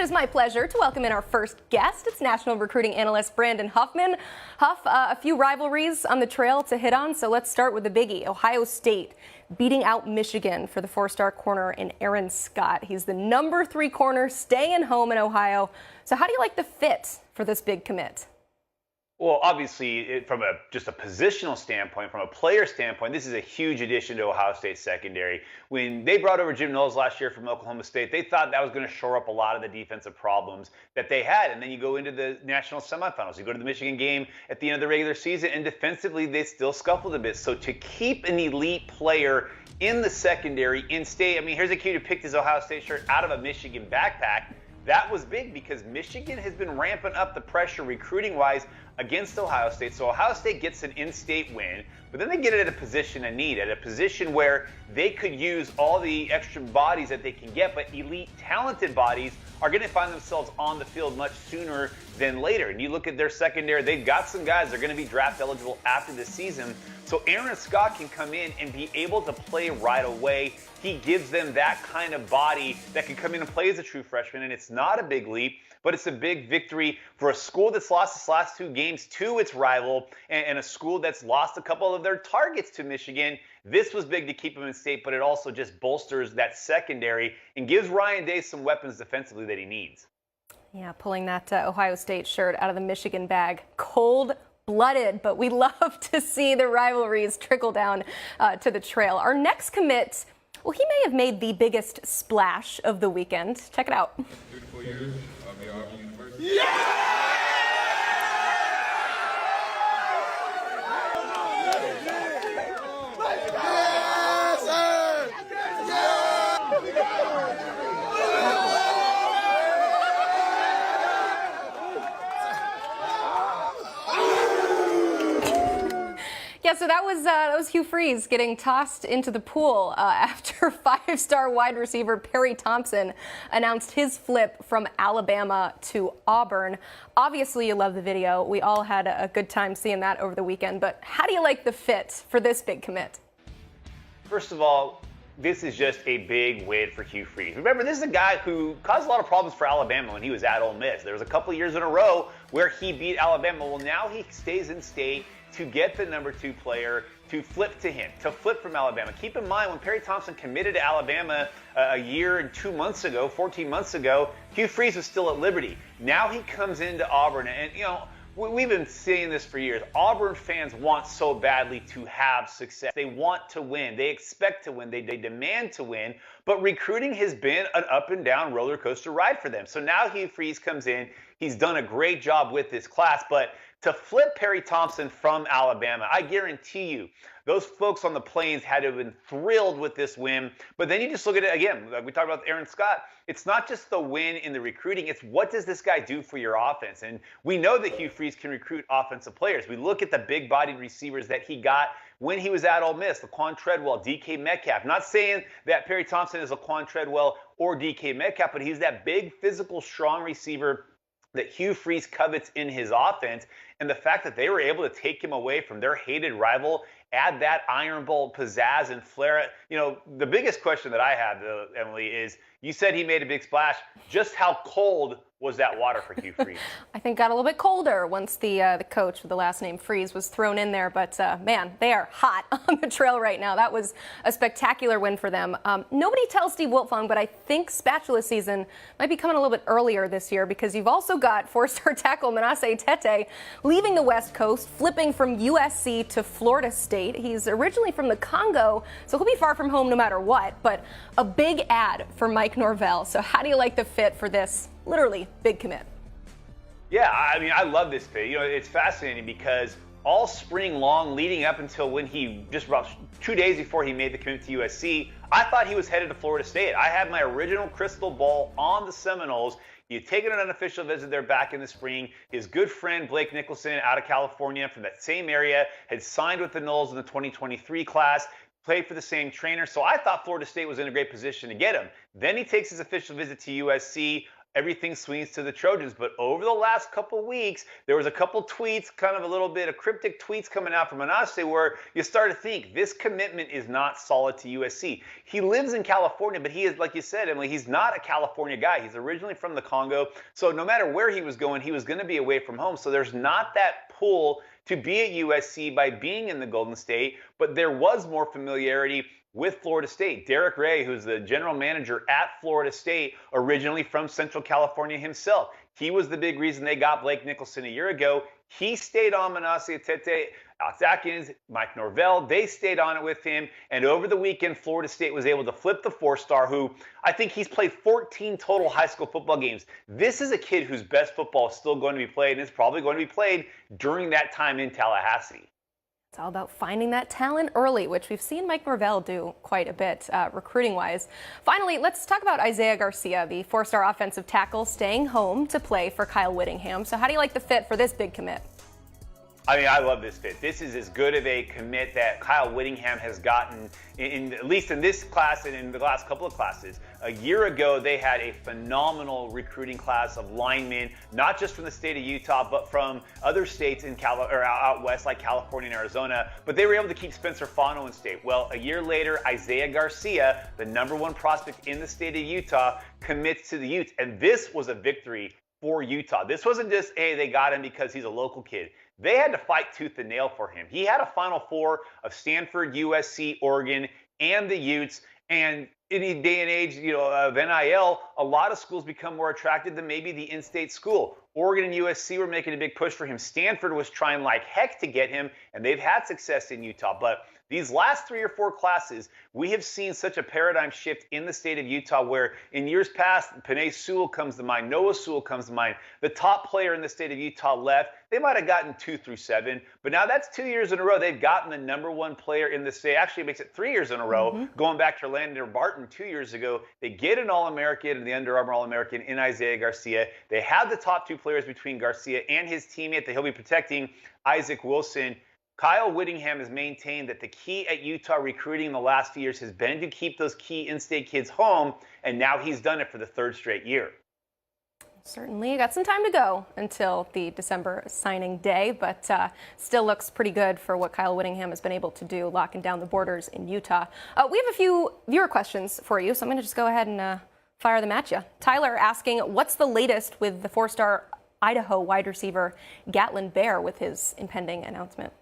is my pleasure to welcome in our first guest. It's national recruiting analyst Brandon Huffman. Huff, a few rivalries on the trail to hit on, so let's start with the biggie. Ohio State beating out Michigan for the four-star corner in Aaron Scott. He's the number 3 corner, staying home in Ohio. So how do you like the fit for this big commit? Well, obviously, from just a positional standpoint, from a player standpoint, this is a huge addition to Ohio State's secondary. When they brought over Jim Knowles last year from Oklahoma State, they thought that was going to shore up a lot of the defensive problems that they had. And then you go into the national semifinals. You go to the Michigan game at the end of the regular season, and defensively, they still scuffled a bit. So to keep an elite player in the secondary, in state, I mean, here's a kid who picked his Ohio State shirt out of a Michigan backpack. That was big because Michigan has been ramping up the pressure recruiting-wise against Ohio State. So Ohio State gets an in-state win, but then they get it at a position of need, at a position where they could use all the extra bodies that they can get, but elite, talented bodies are going to find themselves on the field much sooner than later. And you look at their secondary, they've got some guys that are going to be draft eligible after this season. So Aaron Scott can come in and be able to play right away. He gives them that kind of body that can come in and play as a true freshman, and it's not a big leap, but it's a big victory for a school that's lost its last 2 games to its rival and a school that's lost a couple of their targets to Michigan. This was big to keep them in state, but it also just bolsters that secondary and gives Ryan Day some weapons defensively that he needs. Yeah, pulling that Ohio State shirt out of the Michigan bag. Cold-blooded, but we love to see the rivalries trickle down to the trail. Our next commit, well, he may have made the biggest splash of the weekend. Check it out. 3 to 4 years, I'll be Auburn University. Yeah! Yeah, so that was Hugh Freeze getting tossed into the pool after 5-star wide receiver Perry Thompson announced his flip from Alabama to Auburn. Obviously, you love the video. We all had a good time seeing that over the weekend. But how do you like the fit for this big commit? First of all, this is just a big win for Hugh Freeze. Remember, this is a guy who caused a lot of problems for Alabama when he was at Ole Miss. There was a couple years in a row where he beat Alabama. Well, now he stays in state to get the number 2 player to flip to him, to flip from Alabama. Keep in mind, when Perry Thompson committed to Alabama a year and 2 months ago, 14 months ago, Hugh Freeze was still at Liberty. Now he comes into Auburn, and you know, we've been saying this for years. Auburn fans want so badly to have success. They want to win. They expect to win. They demand to win. But recruiting has been an up and down roller coaster ride for them. So now Hugh Freeze comes in. He's done a great job with this class. But to flip Perry Thompson from Alabama, I guarantee you, those folks on the plains had to have been thrilled with this win. But then you just look at it again, like we talked about Aaron Scott. It's not just the win in the recruiting, it's what does this guy do for your offense? And we know that Hugh Freeze can recruit offensive players. We look at the big-bodied receivers that he got when he was at Ole Miss, Laquan Treadwell, DK Metcalf. Not saying that Perry Thompson is Laquan Treadwell or DK Metcalf, but he's that big, physical, strong receiver that Hugh Freeze covets in his offense. And the fact that they were able to take him away from their hated rival, add that Iron Bowl pizzazz and flair. You know, the biggest question that I have, though, Emily, is you said he made a big splash. Just how cold was that water for Hugh Freeze? I think got a little bit colder once the coach with the last name Freeze was thrown in there. But, man, they are hot on the trail right now. That was a spectacular win for them. Nobody tells Steve Wiltfong, but I think spatula season might be coming a little bit earlier this year because you've also got 4-star tackle Manasse Itete leaving the West Coast, flipping from USC to Florida State. He's originally from the Congo, so he'll be far from home no matter what. But a big ad for Mike Norvell. So how do you like the fit for this literally big commit? Yeah, I mean, I love this fit. You know, it's fascinating because all spring long, leading up until when he just about 2 days before he made the commitment to USC, I thought he was headed to Florida State. I had my original crystal ball on the Seminoles. He had taken an unofficial visit there back in the spring. His good friend Blake Nicholson out of California from that same area had signed with the Noles in the 2023 class, played for the same trainer. So I thought Florida State was in a great position to get him. Then he takes his official visit to USC. everything swings to the Trojans. But over the last couple weeks, there was a couple tweets, kind of a little bit of cryptic tweets coming out from Manasse where you start to think this commitment is not solid to USC. He lives in California, but he is, like you said, Emily, he's not a California guy. He's originally from the Congo. So no matter where he was going to be away from home. So there's not that pull to be at USC by being in the Golden State, but there was more familiarity with Florida State. Derek Ray, who's the general manager at Florida State, originally from Central California himself. He was the big reason they got Blake Nicholson a year ago. He stayed on Manasse Itete, Alex Atkins, Mike Norvell. They stayed on it with him. And over the weekend, Florida State was able to flip the four-star, who I think he's played 14 total high school football games. This is a kid whose best football is still going to be played, and it's probably going to be played during that time in Tallahassee. It's all about finding that talent early, which we've seen Mike Norvell do quite a bit recruiting-wise. Finally, let's talk about Isaiah Garcia, the four-star offensive tackle, staying home to play for Kyle Whittingham. So how do you like the fit for this big commit? I mean, I love this fit. This is as good of a commit that Kyle Whittingham has gotten, at least in this class and in the last couple of classes. A year ago, they had a phenomenal recruiting class of linemen, not just from the state of Utah, but from other states in out west like California and Arizona. But they were able to keep Spencer Fano in state. Well, a year later, Isaiah Garcia, the #1 prospect in the state of Utah, commits to the Utes. And this was a victory for Utah. This wasn't just, hey, they got him because he's a local kid. They had to fight tooth and nail for him. He had a Final Four of Stanford, USC, Oregon, and the Utes. And in a day and age, of NIL, a lot of schools become more attracted than maybe the in-state school. Oregon and USC were making a big push for him. Stanford was trying like heck to get him, and they've had success in Utah. But these last 3 or 4 classes, we have seen such a paradigm shift in the state of Utah where in years past, Penei Sewell comes to mind, Noah Sewell comes to mind. The top player in the state of Utah left. They might have gotten 2 through 7, but now that's 2 years in a row. They've gotten the #1 player in the state. Actually, it makes it 3 years in a row, going back to Orlando Barton 2 years ago. They get an All-American and the Under Armour All-American in Isaiah Garcia. They have the top 2 players between Garcia and his teammate that he'll be protecting, Isaac Wilson. Kyle Whittingham has maintained that the key at Utah recruiting in the last few years has been to keep those key in-state kids home, and now he's done it for the 3rd straight year. Certainly got some time to go until the December signing day, but still looks pretty good for what Kyle Whittingham has been able to do, locking down the borders in Utah. We have a few viewer questions for you, so I'm going to just go ahead and fire them at you. Tyler asking, what's the latest with the 4-star Idaho wide receiver Gatlin Bear with his impending announcement?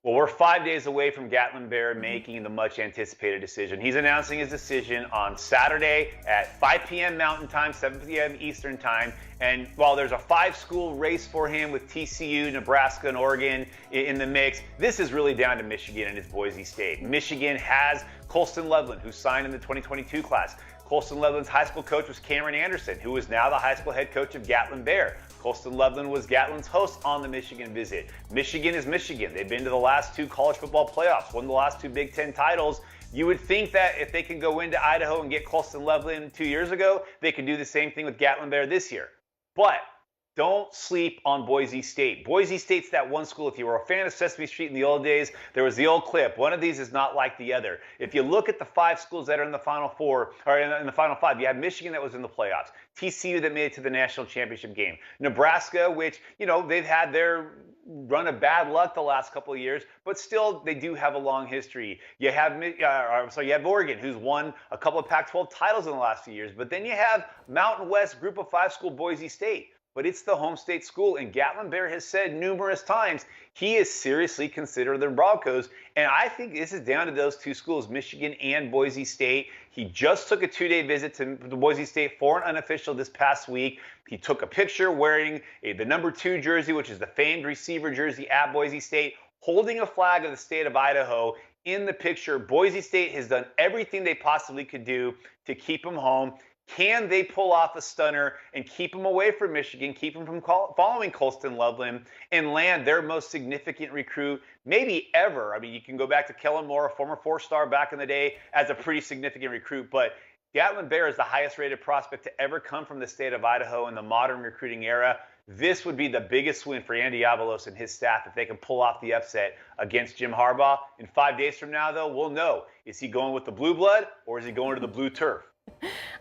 Well, we're 5 days away from Gatlin Bear making the much-anticipated decision. He's announcing his decision on Saturday at 5 p.m. Mountain Time, 7 p.m. Eastern Time. And while there's a 5-school race for him with TCU, Nebraska, and Oregon in the mix, this is really down to Michigan and its Boise State. Michigan has Colston Loveland, who signed in the 2022 class. Colston Loveland's high school coach was Cameron Anderson, who is now the high school head coach of Gatlin Bear. Colston Loveland was Gatlin's host on the Michigan visit. Michigan is Michigan. They've been to the last 2 college football playoffs, won the last 2 Big Ten titles. You would think that if they can go into Idaho and get Colston Loveland 2 years ago, they could do the same thing with Gatlin Bear this year. But don't sleep on Boise State. Boise State's that one school. If you were a fan of Sesame Street in the old days, there was the old clip. One of these is not like the other. If you look at the 5 schools that are in the Final Four, or in the Final 5, you have Michigan that was in the playoffs, TCU that made it to the national championship game, Nebraska, which, they've had their run of bad luck the last couple of years, but still they do have a long history. You have Oregon, who's won a couple of Pac-12 titles in the last few years, but then you have Mountain West Group of 5 school Boise State. But it's the home state school, and Gatlin Bear has said numerous times he is seriously considered the Broncos, and I think this is down to those 2 schools, Michigan and Boise State. He just took a 2-day visit to Boise State for an unofficial this past week. He took a picture wearing the #2 jersey, which is the famed receiver jersey at Boise State, holding a flag of the state of Idaho. In the picture, Boise State has done everything they possibly could do to keep him home. Can they pull off a stunner and keep him away from Michigan, keep him from following Colston Loveland, and land their most significant recruit maybe ever? I mean, you can go back to Kellen Moore, a former 4-star back in the day, as a pretty significant recruit, but Gatlin Bear is the highest rated prospect to ever come from the state of Idaho in the modern recruiting era. This would be the biggest win for Andy Avalos and his staff if they can pull off the upset against Jim Harbaugh. In 5 days from now, though, we'll know. Is he going with the blue blood or is he going to the blue turf?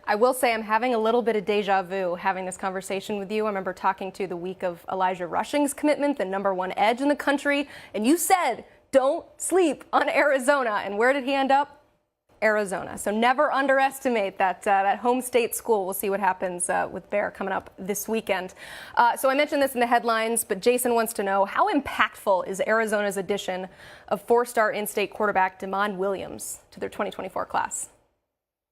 I will say I'm having a little bit of deja vu having this conversation with you. I remember talking to you the week of Elijah Rushing's commitment, the #1 edge in the country, and you said, don't sleep on Arizona. And where did he end up? Arizona. So never underestimate that home state school. We'll see what happens with Bear coming up this weekend. So I mentioned this in the headlines, but Jason wants to know, how impactful is Arizona's addition of 4-star in-state quarterback Demond Williams to their 2024 class?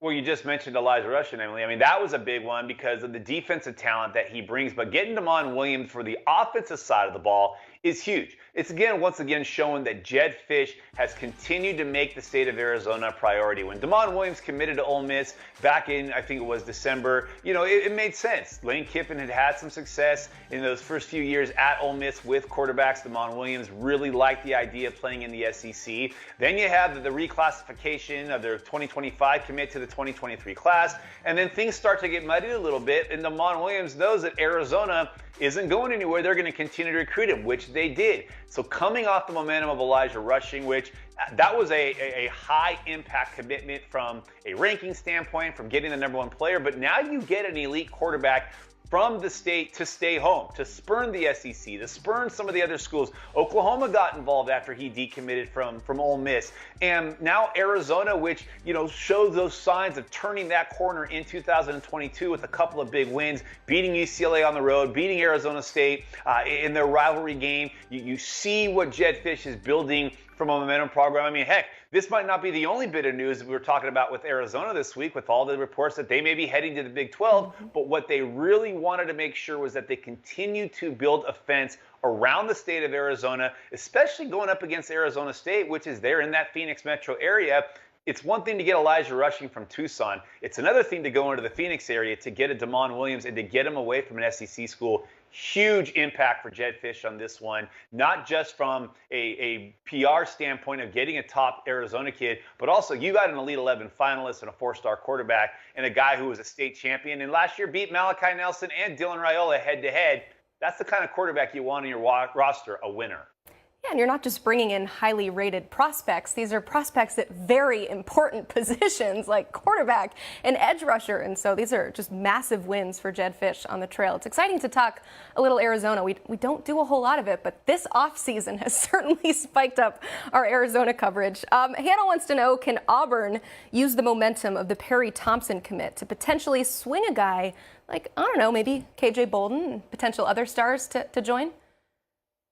Well, you just mentioned Elijah Rushing, Emily. I mean, that was a big one because of the defensive talent that he brings. But getting Demond Williams for the offensive side of the ball is huge. It's once again showing that Jedd Fisch has continued to make the state of Arizona a priority. When Demond Williams committed to Ole Miss back in, I think it was December, it made sense. Lane Kiffin had some success in those first few years at Ole Miss with quarterbacks. Demond Williams really liked the idea of playing in the SEC. Then you have the reclassification of their 2025 commit to the 2023 class, and then things start to get muddied a little bit, and Demond Williams knows that Arizona isn't going anywhere. They're going to continue to recruit him, which they did. So coming off the momentum of Elijah Rushing, which that was a high impact commitment from a ranking standpoint, from getting the #1 player, but now you get an elite quarterback from the state to stay home, to spurn the SEC, to spurn some of the other schools. Oklahoma got involved after he decommitted from Ole Miss. And now Arizona, which, shows those signs of turning that corner in 2022 with a couple of big wins, beating UCLA on the road, beating Arizona State in their rivalry game. You see what Jedd Fisch is building from a momentum program. I mean, heck, this might not be the only bit of news we were talking about with Arizona this week, with all the reports that they may be heading to the Big 12. But what they really wanted to make sure was that they continue to build a fence around the state of Arizona, especially going up against Arizona State, which is there in that Phoenix metro area. It's one thing to get Elijah Rushing from Tucson. It's another thing to go into the Phoenix area to get a Demond Williams and to get him away from an SEC school. Huge impact for Jedd Fisch on this one, not just from a PR standpoint of getting a top Arizona kid, but also you got an Elite 11 finalist and a 4-star quarterback and a guy who was a state champion and last year beat Malachi Nelson and Dylan Raiola head-to-head. That's the kind of quarterback you want on your roster, a winner. Yeah, and you're not just bringing in highly rated prospects. These are prospects at very important positions like quarterback and edge rusher. And so these are just massive wins for Jedd Fisch on the trail. It's exciting to talk a little Arizona. We don't do a whole lot of it, but this offseason has certainly spiked up our Arizona coverage. Hannah wants to know, can Auburn use the momentum of the Perry Thompson commit to potentially swing a guy like, I don't know, maybe KJ Bolden and potential other stars to join?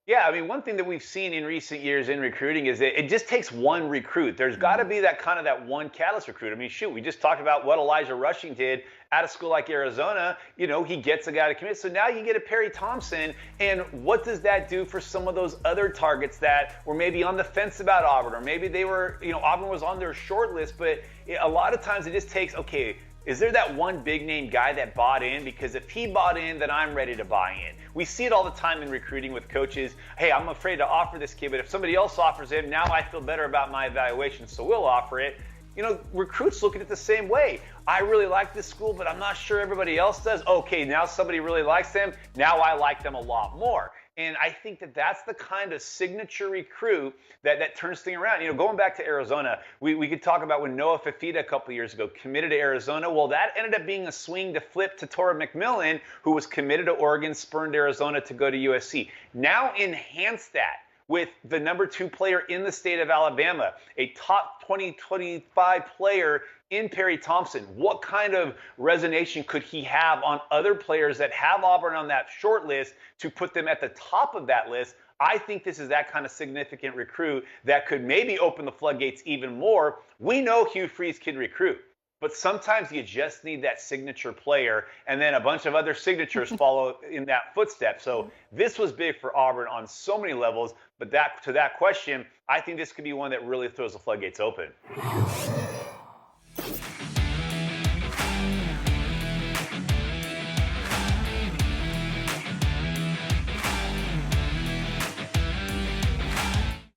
Yeah, I mean, one thing that we've seen in recent years in recruiting is that it just takes one recruit. There's got to be that one catalyst recruit. I mean, shoot, we just talked about what Elijah Rushing did at a school like Arizona. He gets a guy to commit. So now you get a Perry Thompson. And what does that do for some of those other targets that were maybe on the fence about Auburn, or maybe they were, Auburn was on their short list, but a lot of times it just takes, okay, is there that one big name guy that bought in? Because if he bought in, then I'm ready to buy in. We see it all the time in recruiting with coaches. Hey, I'm afraid to offer this kid, but if somebody else offers him, now I feel better about my evaluation, so we'll offer it. Recruits look at it the same way. I really like this school, but I'm not sure everybody else does. Okay, now somebody really likes them. Now I like them a lot more. And I think that that's the kind of signature recruit that turns things around. Going back to Arizona, we could talk about when Noah Fafita a couple years ago committed to Arizona. Well, that ended up being a swing to flip to Torrey McMillan, who was committed to Oregon, spurned Arizona to go to USC. Now enhance that with the #2 player in the state of Alabama, a top 2025 player in Perry Thompson. What kind of resonation could he have on other players that have Auburn on that short list to put them at the top of that list? I think this is that kind of significant recruit that could maybe open the floodgates even more. We know Hugh Freeze can recruit, but sometimes you just need that signature player, and then a bunch of other signatures follow in that footstep. So this was big for Auburn on so many levels, but to that question, I think this could be one that really throws the floodgates open.